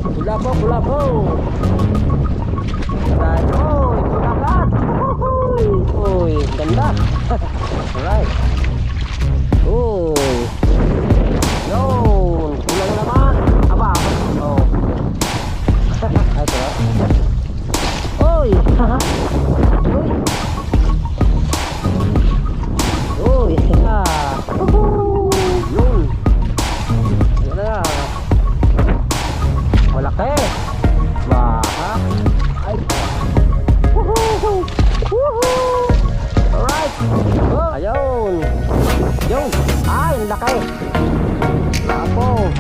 Kulabo, kulabo. Alright, oy, pulakat. Uy, ganda. Alright. Uy. Yun, kulang naman. Aba, oh. Ito. Uy. Uy. Uy, yun. Yun na. Malaki. Wah. Ay. Woohoo. Woohoo. Alright. Ayun. Yun. Ay, ang laki. Lapo.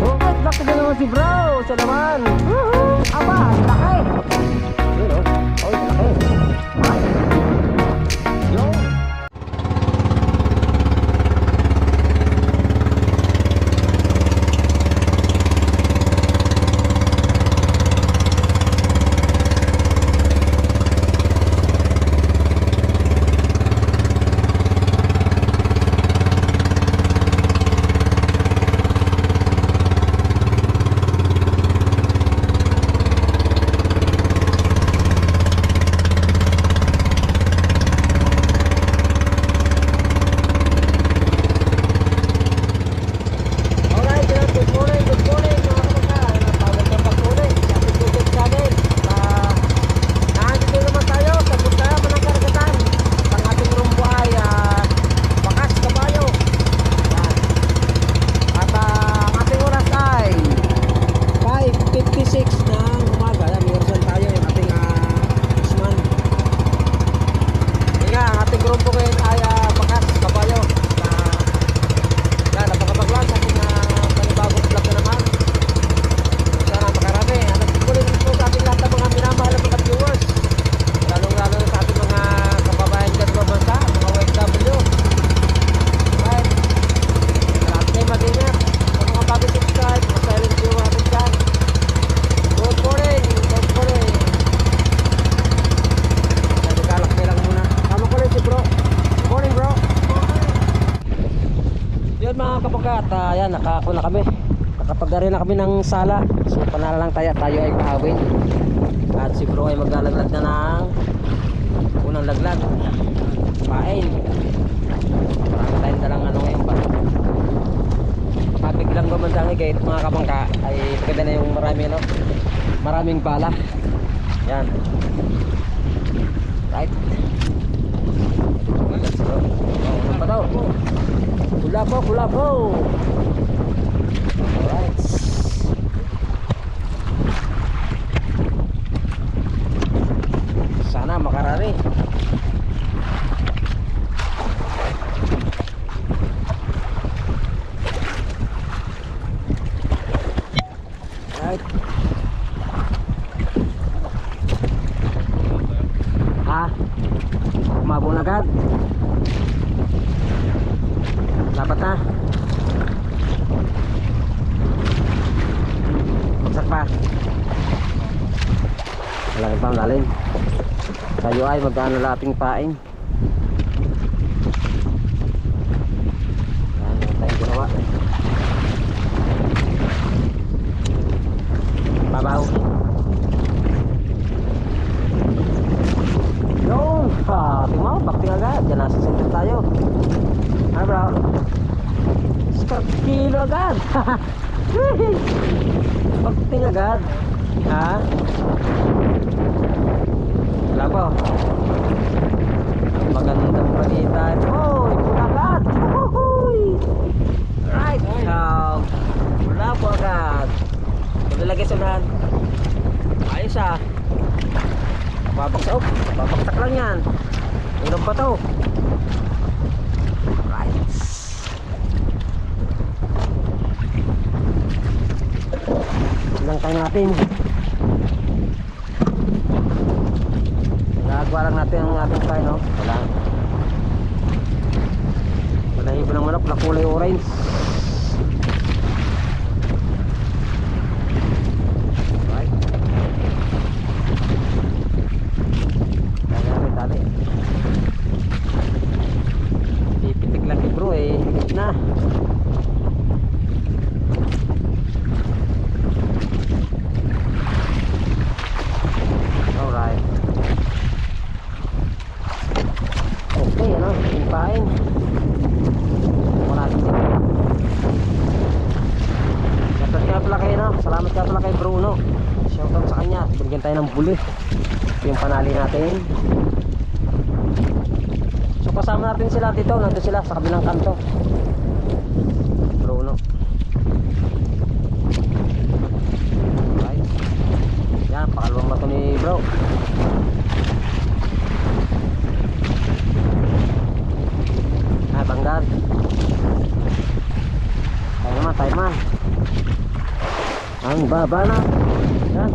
Alright, laki na naman si bro. Siya naman. Woohoo. Aba, ang laki. Yun o. Oh, ang laki. Alright. Yun. Ayan, nakako na kami. Nakapagdari na kami ng sala. So panala lang tayo ay paawin. At si bro ay maglalaglag na ng unang laglag. Pain. Marami tayong dalang ano ngayon ba. Kapag lang gumandang gate mga kabangka ay maganda na yung maraming bala. Yan. Right. Let's go. Oh, ano pa daw? Kulabo, kulabo. Alright. Sana makarari. Alright. Umabong agad. Dapat na. Bagsak pa. Malaki pa ang lalim. Tayo ay magkano lating paing. Yan tayong ginawa. Babaw. Yung tingnan mo, bakting agad. Diyan nasa center tayo. Ano bro? Kilo agad. Bakting agad. Ha? Wala po. Magandang pagitan. Oh, ipon agad. Right. Wala po agad. Malalagay sa unahan. Ayos ah. Babaksak lang yan. Inom pa to. Right. Ilang tayo natin. Nagagawa lang natin ang ating kain, no? Wala hibo ng manok na kulay orange. Right. Dali. Pipitik lang ni bro eh. Higit na. pala kay no. Salamat nga pala kay Bruno. Shoutout sa kanya. Binigyan tayo ng buli. Ito yung panali natin. So kasama natin sila dito. Nandun sila sa kabilang kanto. Bruno. Alright. Yan, pakalawang bato ni bro. Ah, tanggal. Tayo naman. Ang baba na. Yan.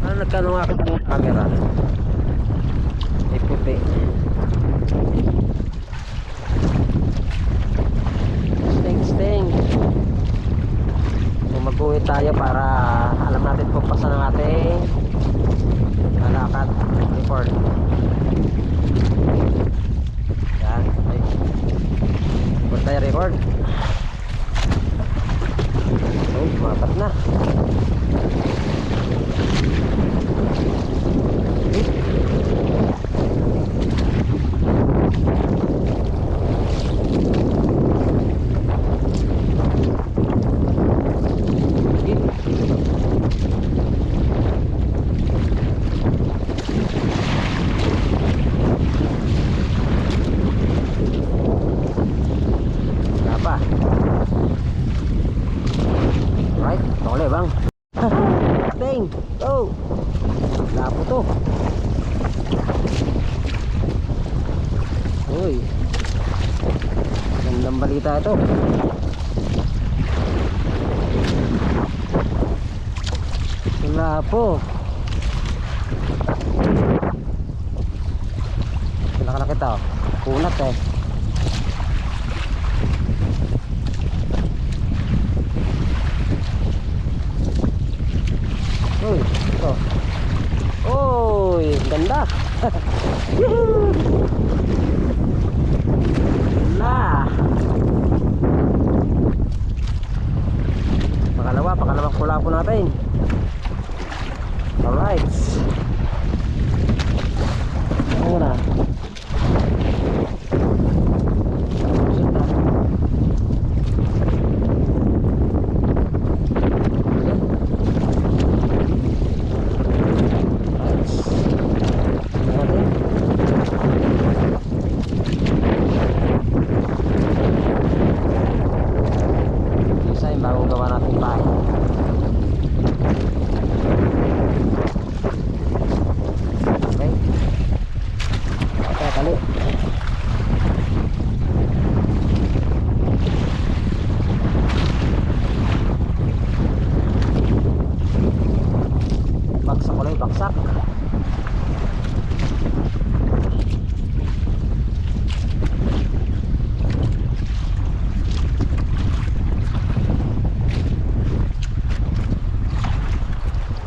Ano nagkano nga ako ng camera? Ay puti. Sting. So mag-uwi tayo para alam natin kung pasan ng ating lalakad. Report. Yan. Ay. Report tayo record. So, mapat na. Bang. Ding. Oh. Lapo to. Uy. Gandang balita ito. Lapo. Kailangan kita. Kunat eh. Uy, ito. Uy, ganda. Yuhuu. Ganda. Pakalawang pula po natin. Alright. Ano na? Bagong gawa natin bahay. Okay. Kali. Baksak ulit, baksak.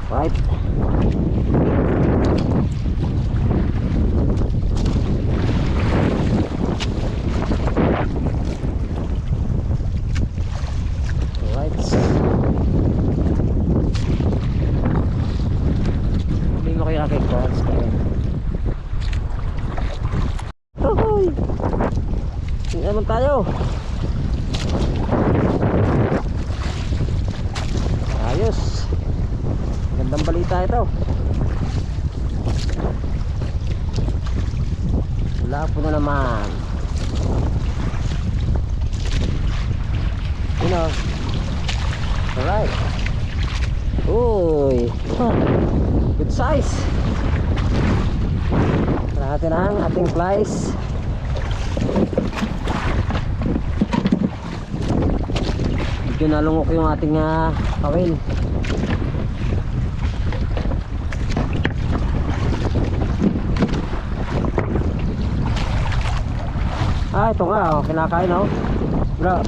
Right. Right. Hindi mo kaya kay calls kayo. Hoy! Hindi naman tayo. Ayos. Gandang balita ito. Wala po na naman. You know. Alright. Uy. Good size. Tara natin ang ating flies. Medyo nalungok yung ating kawil. Ah, ito nga, oh, kinakain, oh. Bro.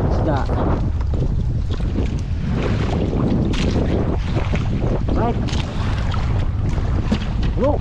Isda. Right. Go.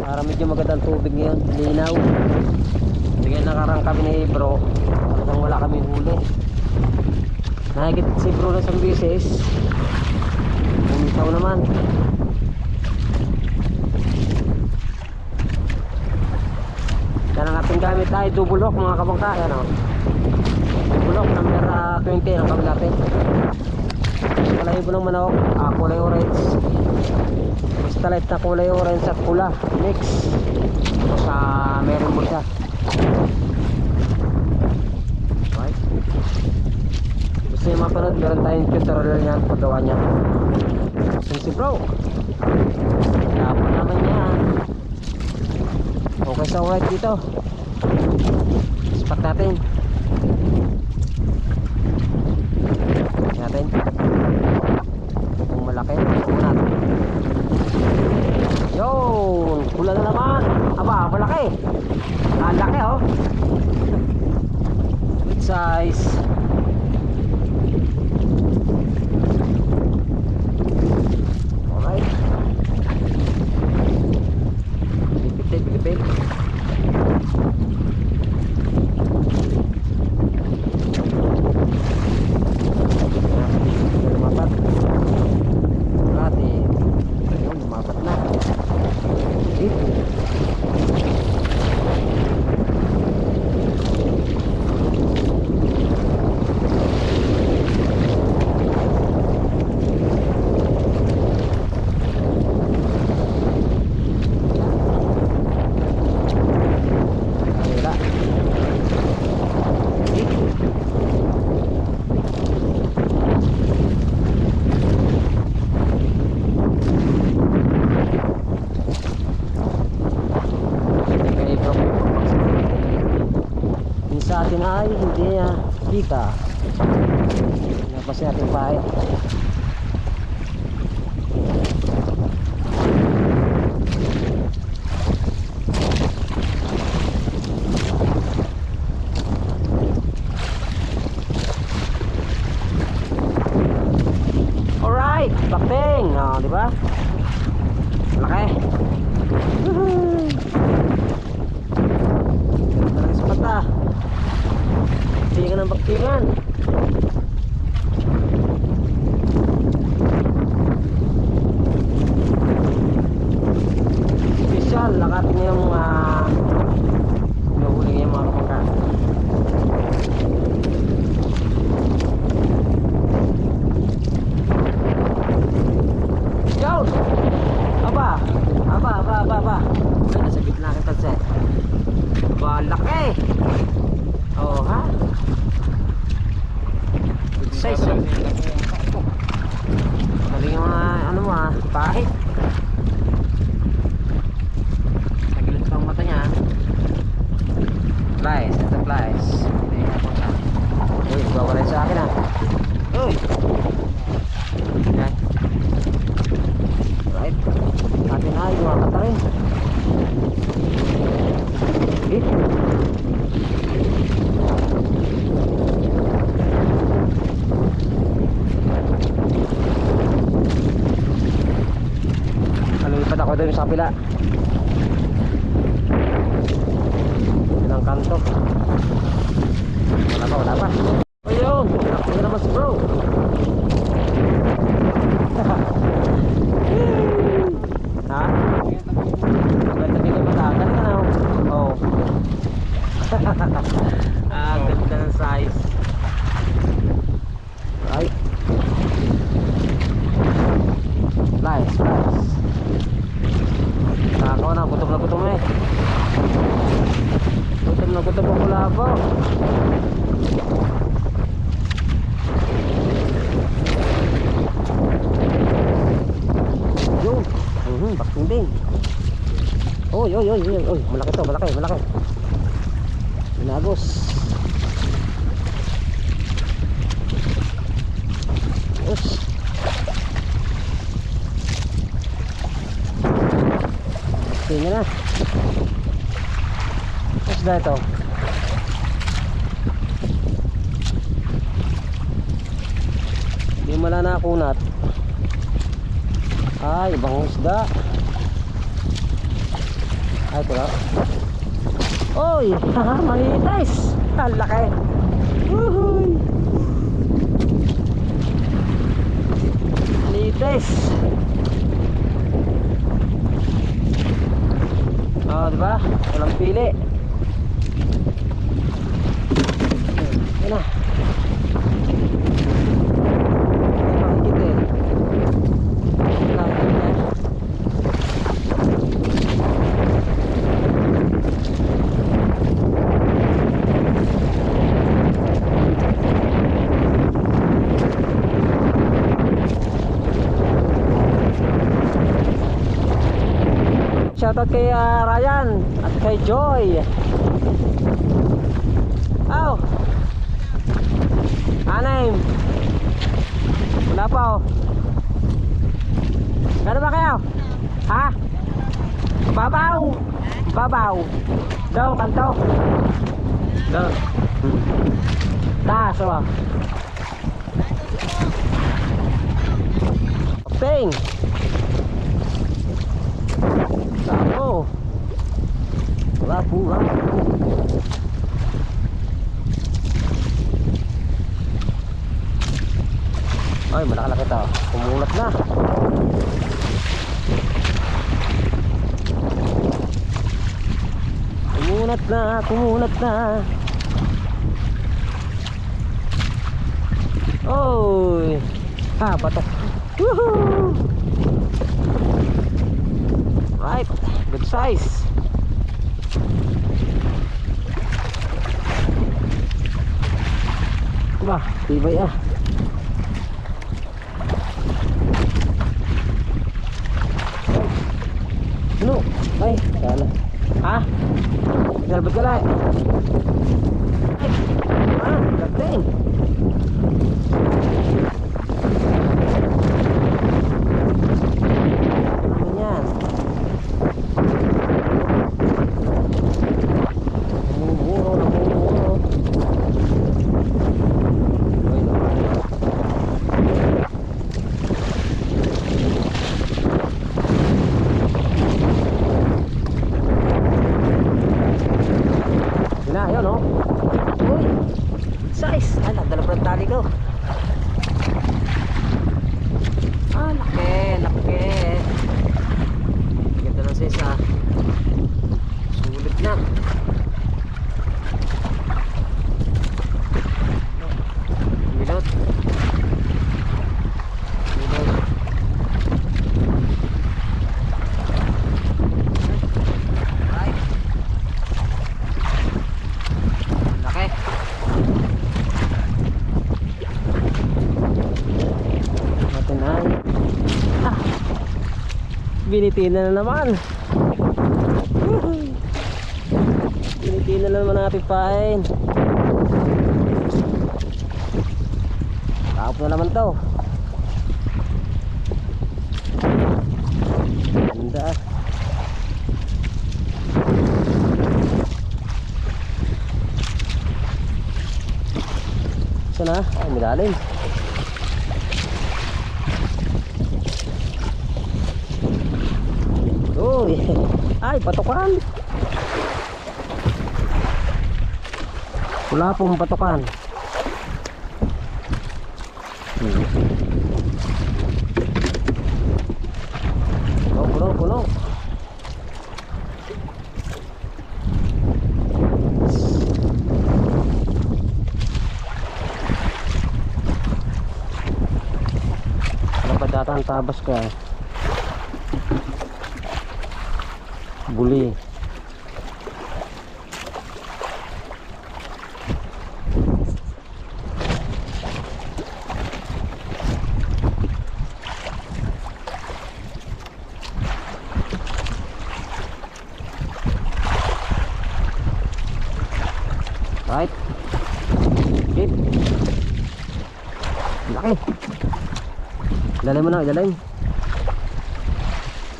Para medyo magandang tubig ngayon, linaw. Tingnan nakarang kami ni bro, talagang wala kami huli. Nakikit si bro na isang bisis, umitaw naman. Yan ang ating gamit ay double hook mga kabangka. Yan o, double hook number 20 ang kami natin. Kulay po ng manok, kulay orange, crystalite na kulay orange at pula mix. Sa meron mo siya. Okay. Gusto nyo mapanood, meron tayong tutorial niya, paggawa niya. Si bro, dapat naman yan. Okay sa white dito. Spot natin. Natin. Kung malaki, umunat. Yun, pula na naman. Aba, malaki. Laki oh. Good size. Alright. Pilipit. Lumapat. Lumapat na. Sa atin ay hindi niya pika. Napasi natin pahit. Alright, bakting. Di ba? Malaki. Talagang sapat ah. Baktingan ng baktingan. Special, lakat niya yung nahuli niya yung mga kapangka. Yun! Aba! Ay, nasa gitna kita set. Aba, laki! Oh, ha? Good size yun. Galing yung mga ano mo ha, pahit. Nagilid pa ang mata niya. Flies, ito flies. Uy, bawalay sa akin ha. Uy! Okay. Right. Atin na, yung mga kata rin. Okay. Lumipat ako doon sa kapila. Yun ang kanto. Wala pa. O yun, nakapin na naman si bro. Ha? Tabi ka matagal ka na. Oo. Ganda ng size. Right. Nice. Nakakaw na, gutom eh. Gutom ang kulabo. Yun, bakting din. Oy, malaki to, malaki. Binagos. Us. Tingnan na. Isda ito. Hindi mala nakunat. Ay, ibang isda. Ay, ito lang. Oy, haha, manitis. Ang laki. Uhuy. Manitis. Oh, diba? Walang pili. Yan na. Makikita eh. Shoutout kay Ryan at kay Joy. Aw. Anim. Wala pa oh. Gano'n ba kayo? Ha? Babaw. Babaw. Doon, kanto. Doon. Taas oh. Ping. Oh, lapu. Ay, malaki ito. Kumulat na. Kumulat na. Oy. Ha, bato. Woohoo! Right, good size. Diba, tibay ah. Ano? Ay, sana. Ha? Nalabot ka lang. Ay, lagting. Ano yan? Ayun oh. Uy, size. Ay, nagdala pa ng tali ko. Ah, laki. Ganda ng size ah. Sulit na. Milot. Binitina na naman. Binitina na naman natin pain. Tapos na naman to. Ganda. Sana, ay milalim. Uy, ay patukan. Wala pong patukan. Puno. Dapat datang tabas ka. Buli. Right. Keep. Laki. Dalayin mo na, dalayin.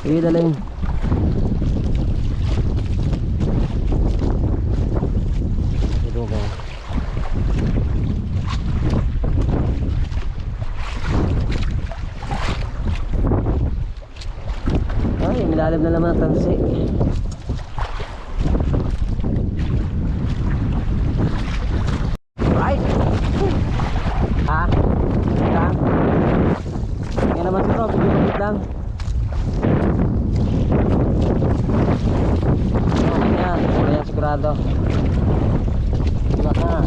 Sige, dalayin. Ay, milalim na naman ang tansi. sigurado. Diba ka?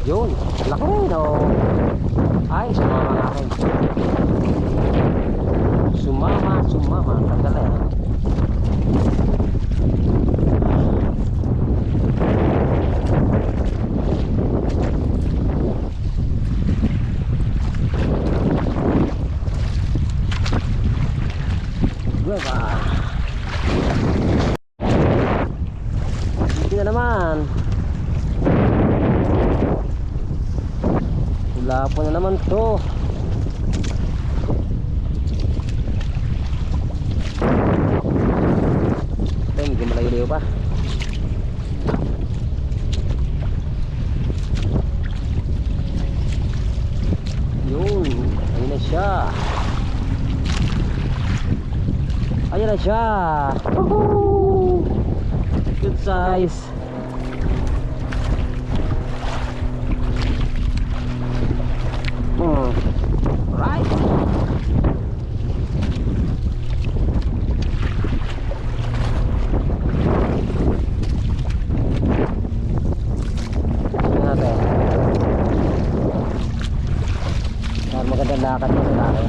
Yun, laki rin oh. Ay, sumama nga akin. Sumama, tagal yan. Buweba. Hindi na naman. Wala po na naman to. Ay, medyo malayo-layo pa. Yun, ayun na siya. Ayun na siya. Woohoo! Good size. Right. Tingnan natin. Para magandang lakad mo sa laki.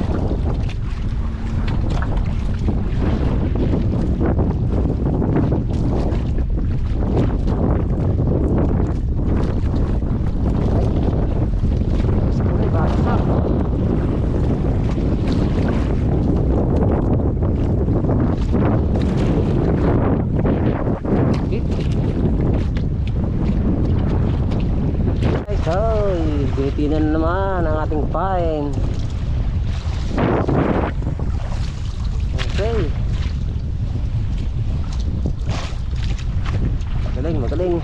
Tinitingnan naman ang ating pain. Okay. Magaling.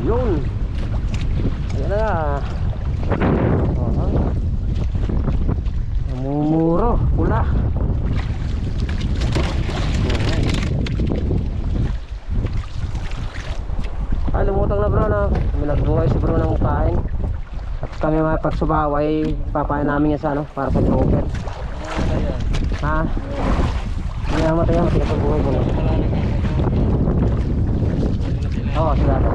Yun. Ayan na. Namumuro. Pula. Ay, lumutang na bro na. Kami nagbuhay si bro ng pain. At kami may pagsubaw ay papain namin yan sa ano, para sa troker. Ha? Hindi na matay yan, matay sa buhay ko. Oo, sila ito.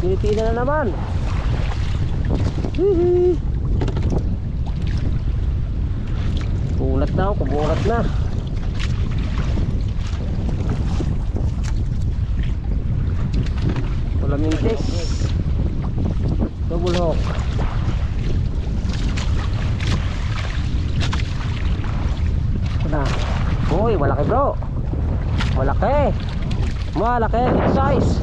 Pinipinan na naman. Hihi. Kulat na ako, kubulat na. Pulamintis. Double hook. Ito na. Uy, malaki bro. Malaki. Malaki, big size.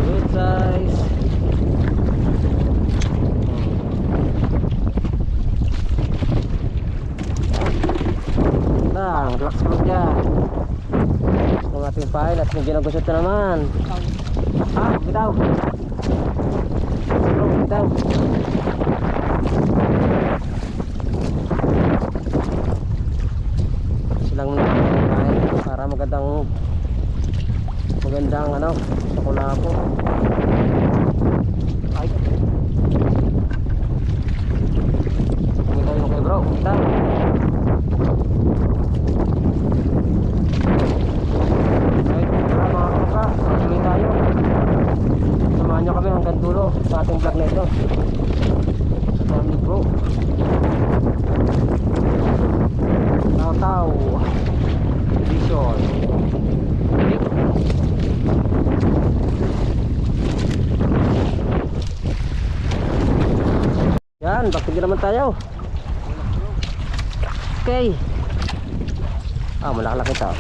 Good size. Relax mo dyan. Gusto ng ating file at medyo nagusot na naman. Ah, bitaw. Bitaw. Silang file para magandang ano, sakula ako. Ay. Bitaw yung kay bro. Bitaw. Samahan nyo kami hanggang dulo sa ating vlog na ito. Yan, bakit naman tayo. Okay. Malaki-laki ito.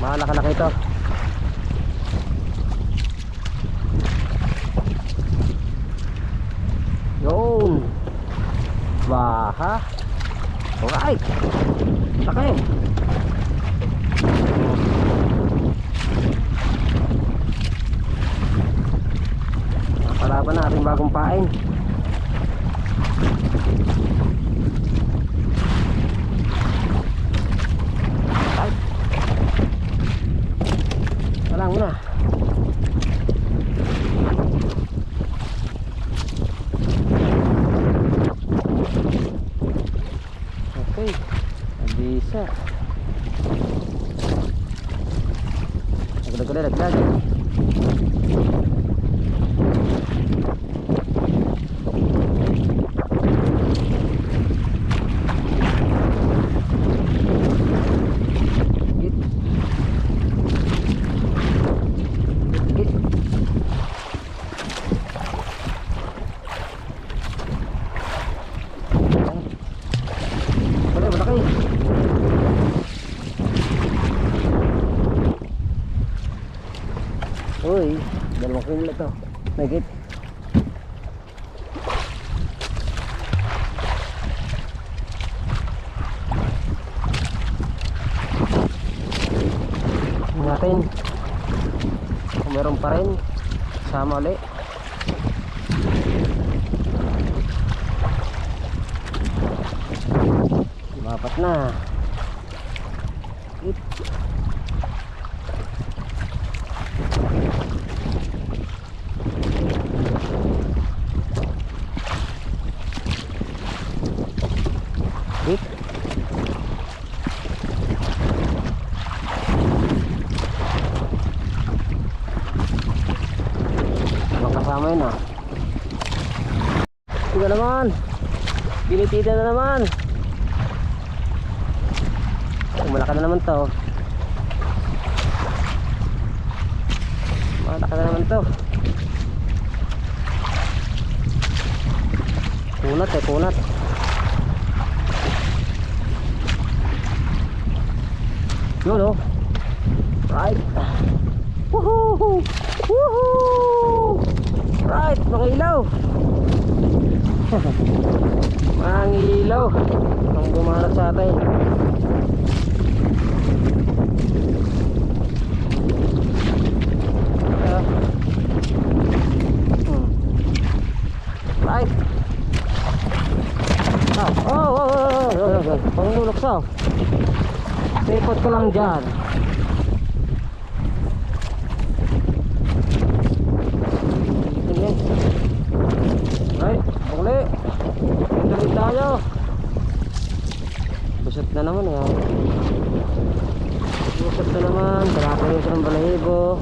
Malaki-laki ito. Yun. Baha. Alright. Laki. Nakalaban na ating bagong pain. Talang muna. Okay. Bisa. Laglag. Uy, 2 kilo to. Nagit. Natin. Kung meron pa rin, sama ulit. Mapat na. Kasama yun ah. Ito naman. Binitida na naman. Malaki na naman to. Malaki na naman to. Kunat. Yun oh. Right. Woohoo! Woohoo! Right, mga ilaw. Mga ilaw ang bumanat sa atin. Right. Pangulokso. Sipot ko lang dyan. Right, bukli. Tuloy tayo. Busot na naman yan. Busot na naman. Talapin yung ng balahibo.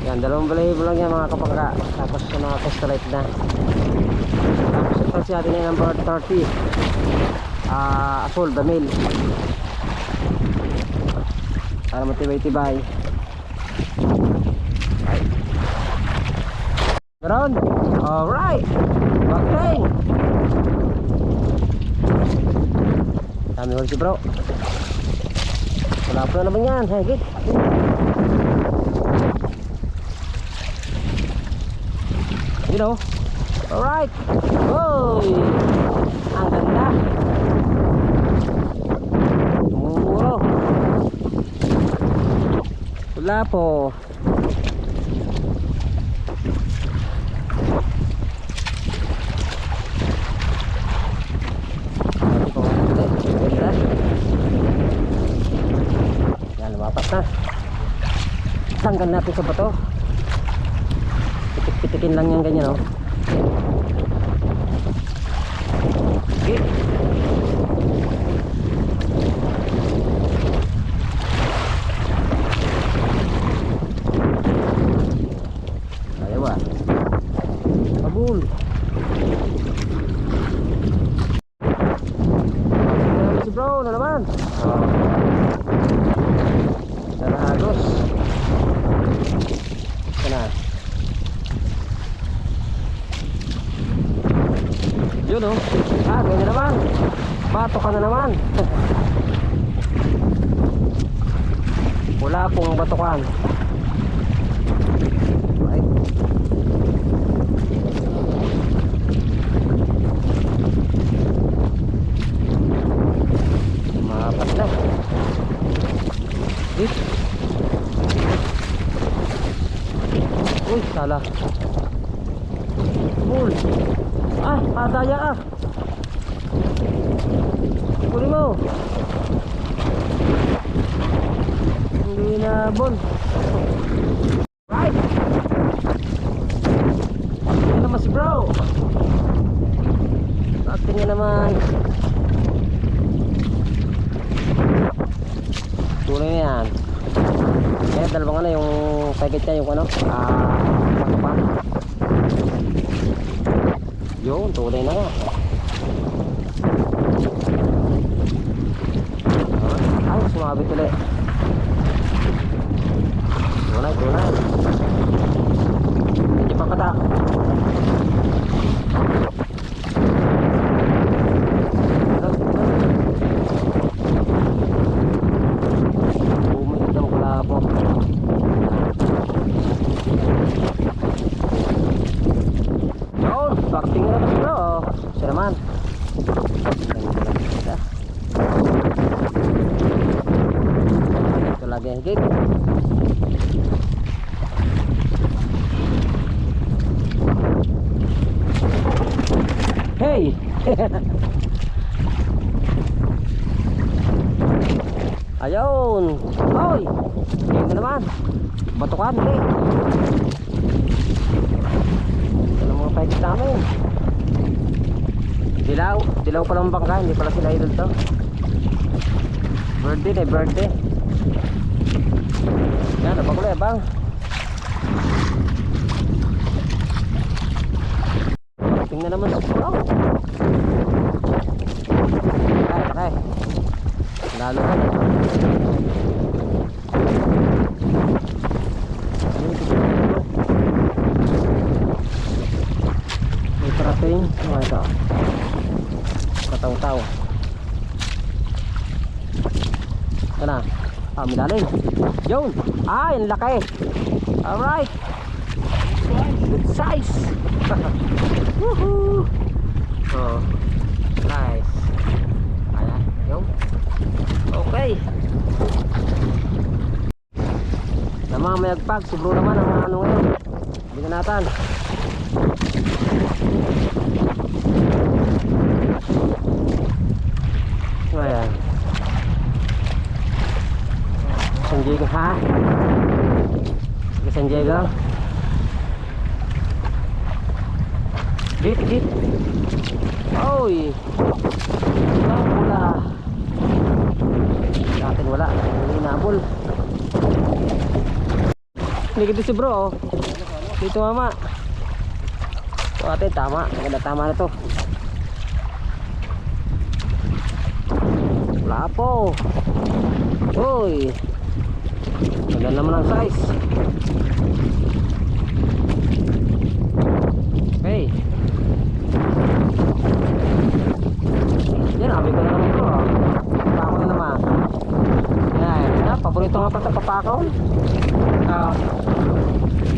Yan, 2 balahibo lang yan mga kapangka. Tapos yung mga costolite na. Tapos ito si atin yung number 30. Asul, damil. Para matibay-tibay. Meron? Alright. Okay. Dami huli si bro. Wala pa naman yan. Higit. You know. Alright. Oy. Ang ganda. Tumuro. Wala po. Yan, lumapat na. Tanggal natin sa bato. Pitik-pitikin lang yan ganyan, oh. Okay. Ayaw ah. Pabul. Si bro na naman. Daragos. Yun oh. Ah, ganyan naman. Bato ka na naman. Wala pong batukan. Right. Mapas na. Dito. Uy, salah. Full. Ah, kadaya ah. Kunin mo. Hindi na bon. Right. Yan naman si bro. Acting niya naman. Tunay na yan. Kaya dalawang ano yung packet niya yung ano. Pagkapan. Yun, tunay na nga. Ay, sumabit ulit. Tunay, tunay. Hindi pa kata. Bumit ang kulabo. Yun, acting na naman bro. Siya naman. Ito lagi ang gig. Hey! Ayun! Hoy! Game na naman! Batukan, hey! Ito na mga fights namin. Dilaw! Dilaw pa lang bangka, hindi pala sila idol to. Birthday na, birthday. Yan, napakulay bang? Tingnan naman sa bro. Okay. Lalo ka. May parating. Ano ito? Kataw-taw. Ito na. Milalim. Yun. Yung laki. Alright. Good size. Woohoo! Oh, nice. Ayan, yun. Okay. Namamayagpag, subro naman ang ano ngayon. Hindi na natin. Ayan. San Diego, ha? Sige, San Diego. Git. Oy. Wala. Dating wala. Hindi nabol. Hindi dito si bro. Dito mama. So ate, tama. Maganda tama na to. Wala po. Oy. Maganda naman ang size. Hey. Yan, habi ko na naman bro. Papakaw na naman. Yan, paborito nga pa sa papakaw.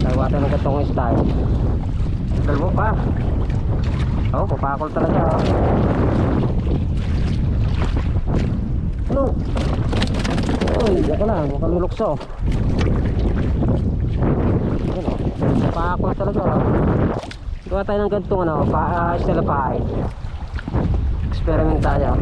Tawatan ng gatong style. Dalawa pa. Oh, papakaw talaga. Ano? Uy, diyan ka lang, mukhang lulukso. Yan o, papakaw talaga. Gawa tayo ng gantong ano, style pahay. Experiment tayo.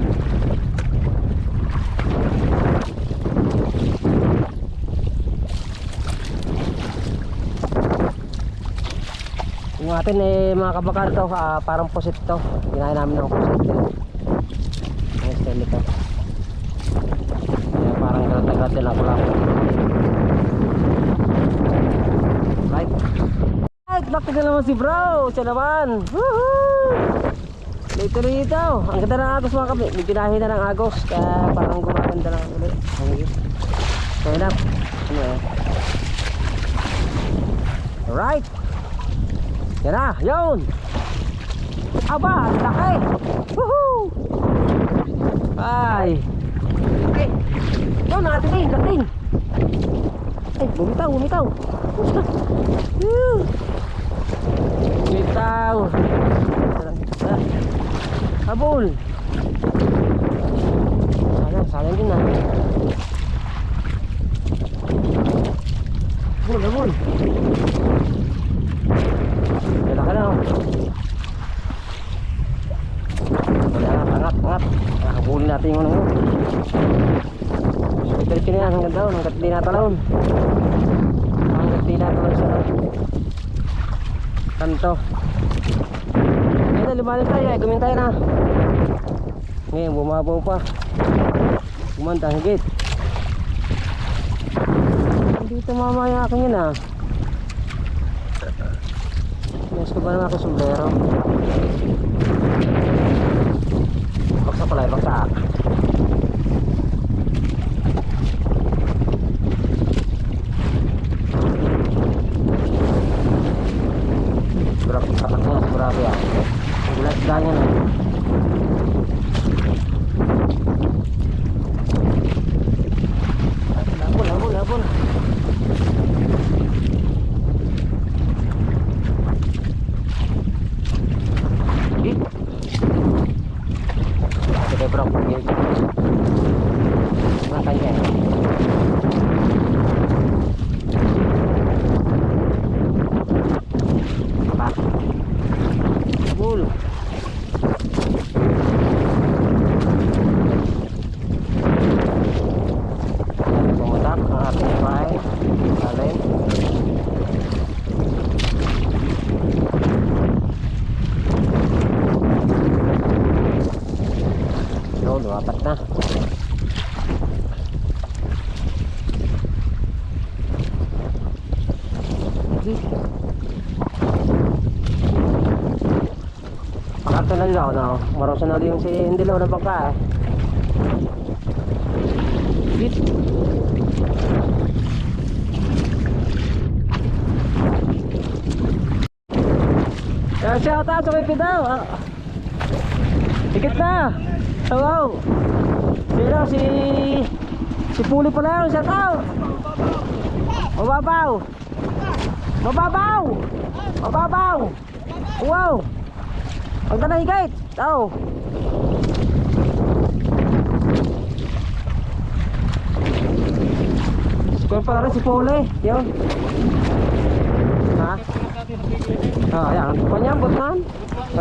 Yung atin mga kabakar to, parang pusit to. Ginaya namin ng pusit. Ang style ito. Kaya parang gata-gata lang pala. Right. Bakit na naman si bro? Siya naman. Woohoo! Lito. Ang ganda ng agos mga kami. May pinahin na ng agos. Kaya parang gumaganda lang ulit. Okay na. Alright. Yan na. Yun. Aba, ang laki. Woohoo! Ay. Okay. Yun, nakatingin, dating. Ay, bumitaw. Bumitaw. Habol. Sayang din ah. Habol. Kailan ka na oh. Angat. Nakabulin natin yung ano. Diretso na yan hanggang doon, hanggat di natalon sa kanto. Ayun, lumalim tayo eh, gumin tayo na. Ngayon, bumabaw pa. Gumanda, higit. Hindi tumama yung akin yun ah. Mas ko ba naman ako sombrero? Baksa. Grabe ah. Gulat ganyan eh. Labon. Oke bro, makanya pak full pemutak ang ating fry alin apat na. Pakarto na lang no. Marosa na yung si Indilaw na bangka eh. Bit. Shout out sa may pidaw. Tikit na. Wow. Sino si Puli pala yun, shout out. Mababaw. Wow. Ang tanay higit. Tao. Kung pala rin si Puli. Yun. Ha? Ayan. Panyambot man.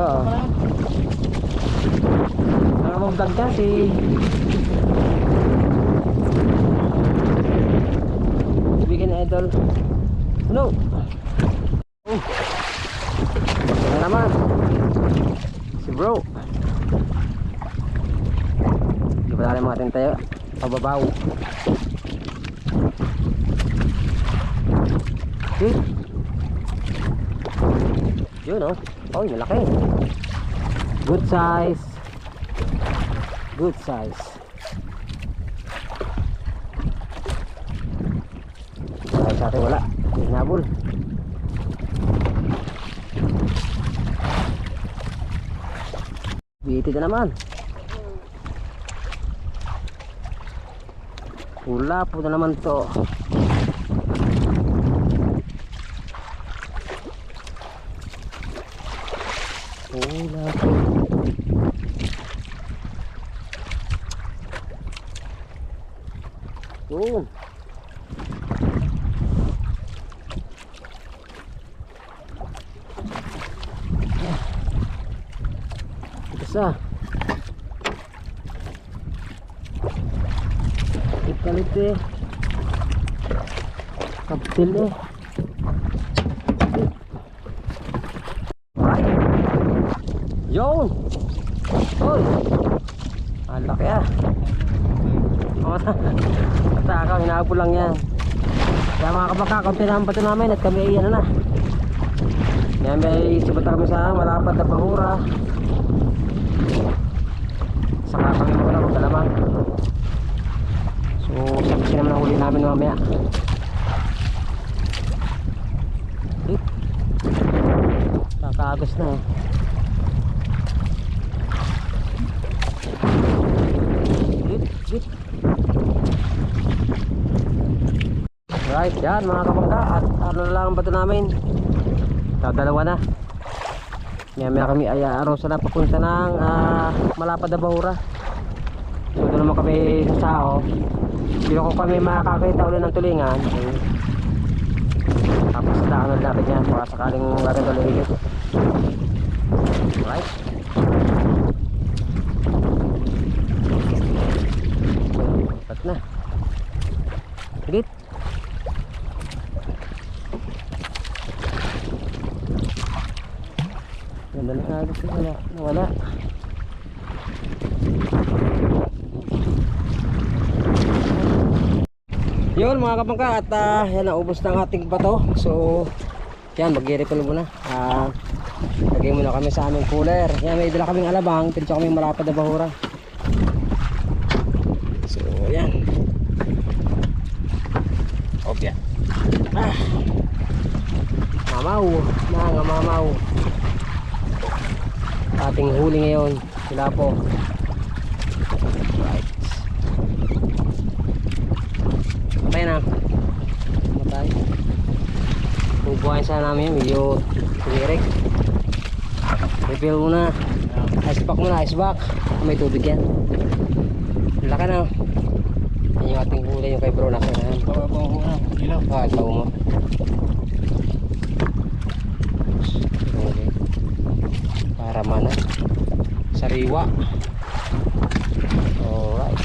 Oo. Magdag na si Bigyan idol. No. Basta na naman si bro. Hindi pa tayo mga tayo pababaw. Yun oh. Oh, malaki. Good size. Ay, sa atin wala. Hinabol. Biti na naman. Pula po na naman to. Pula po. Oh. Isa. Ikalit eh. Kaptil eh. Yun. Oy. Ang laki ah. Matakaw, hinahabol lang yan. Kaya mga kabaka, kaunti naman pa ito namin at kami ay ano na. Yan may sibata kami sa malapad na bahura. Saka kami muna magkalamang. So, sabi naman ang huli namin mamaya. Kakaagos na eh. Alright, yan mga kapangka. At ano na lang ang bato namin. Dalawa na. May kami ay arosa na papunta ng Malapad na Bahura. So doon naman kami sa Sao. Pero kung kami makakakita ulit ng tulingan, tapos daan na natin yan para sakaling maganda ulit. Alright. Pat na. Higit. Ganda na agad siya. Wala. Yun mga kapangka. At yan, naubos na ang ating bato. So yan, mag-i-refill muna. Lagay muna kami sa aming cooler. Yan, may dala kaming alabang. Tinso kaming Malapad na Bahura. So yan. Opya. Mamaw. Mga mamaw. Ating huli ngayon. Sila po. Right. Matay na. Matay. Bubuhayin sana namin. Medyo tumirik. Refill muna. Ice pack muna. Ice pack. May tubig yan. Laka na. Yan yung ating huli. Yung kay bro. Laki na yan. Pababaw mo na. Ilaw. Ikaw mo. Okay. Para mana. Sariwa. Alright.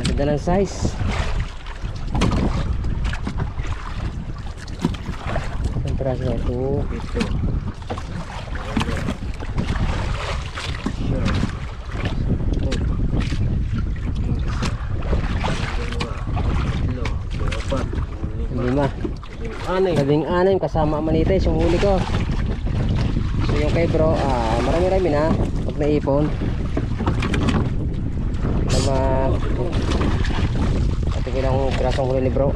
Ganda ng size. Ang piraso na ito. Ito. Lima. Labing-anim kasama ang manites yung huli ko. So yung kay bro, marami-rami na pag naipon. Ito ilang pirasong huli ni bro.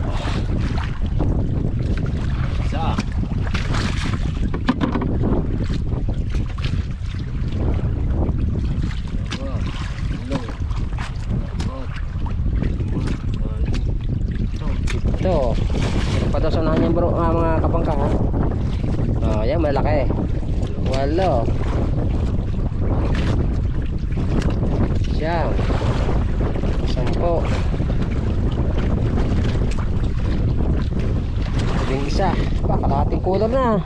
Isa. Ito. Patusunahan niya bro, mga kapangka ha. Yan malaki. Walo. Siyam. 10. Labing isa. Kalahating cooler na.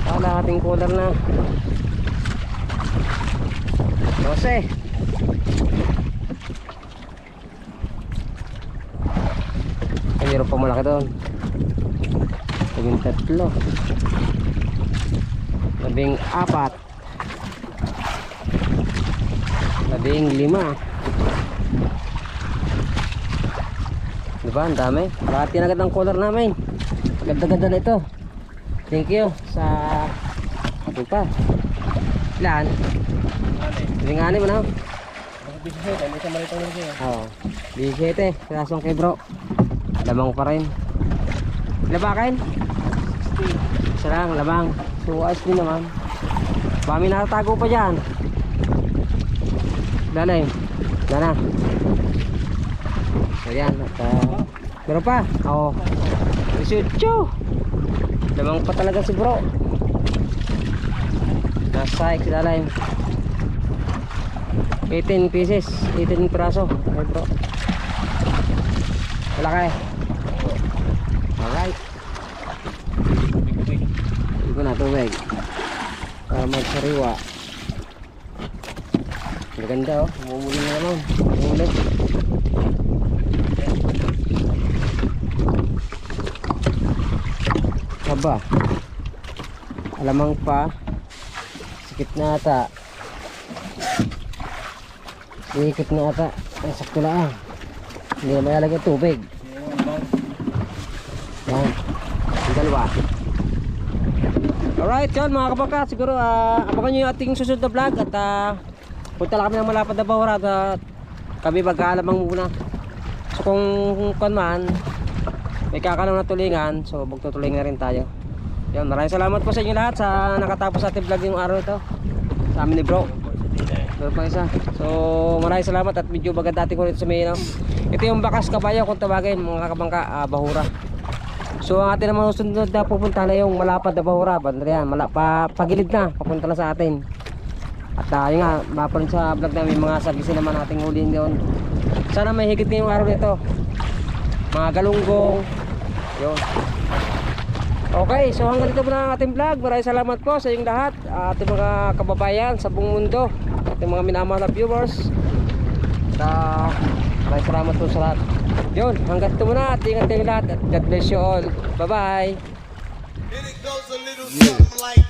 Kalahating cooler na. 12. Mayroon pa malaki doon. 13. 14. 15. Diba? Ang dami. Kalahati na agad ang color namin. Ganda-ganda na ito. Thank you sa atin pa. Ilan? 16 mo na. 17. Hindi sa malitang nilagay. Oo. 17. Pirasong kay bro. Lamang pa rin. Labakin? Isa lang, labang. So ayos din naman. Bami natatago pa dyan. Dali. Dana. So yan. Meron pa? Oo. 18. Lamang pa talaga si bro. Nasa ikidalay. 18 pieces. 18 piraso. Okay bro. Malaki. Alright. Hindi ko na tubig para magsariwa. Maganda oh. Mumuli na naman. Mumuli. Aba. Alamang pa. Sikip na ata. Sikip na ata. Ay, sakto lang. Hindi na mayalagay tubig. Yan. Ang dalawa. Alright, yun mga kapangka. Siguro abangan nyo yung ating susunod na vlog. At punta lang kami ng Malapad na Bahura. At kami mag-aalamang muna. So kung man may kakalang na tulingan, so magtutuling na rin tayo. Yun, maraming salamat po sa inyo lahat sa nakatapos ating vlog yung araw ito. Sa amin ni bro. Meron pa isa. So maraming salamat at medyo maganda ating ulit sa Mayno. Ito yung Bakas Kabayo kung tawagin mga kabangka, Bahura. So ang atin naman susunod na pupunta na yung Malapad na Bahura. Banda yan, pagilid na, papunta na sa atin. At yun nga, maparin sa vlog namin mga sagisin naman ating huliin doon. Sana may higit na yung araw nito. Mga galunggong. Yun. Okay, so hanggang dito muna ang ating vlog. Maraming salamat po sa inyong lahat, ating mga kababayan sa buong mundo, ating mga minamahal na viewers. Maraming salamat po sa lahat. Yun, hanggang dito muna at ingat kayong lahat at God bless you all. Bye bye. And it goes a little something like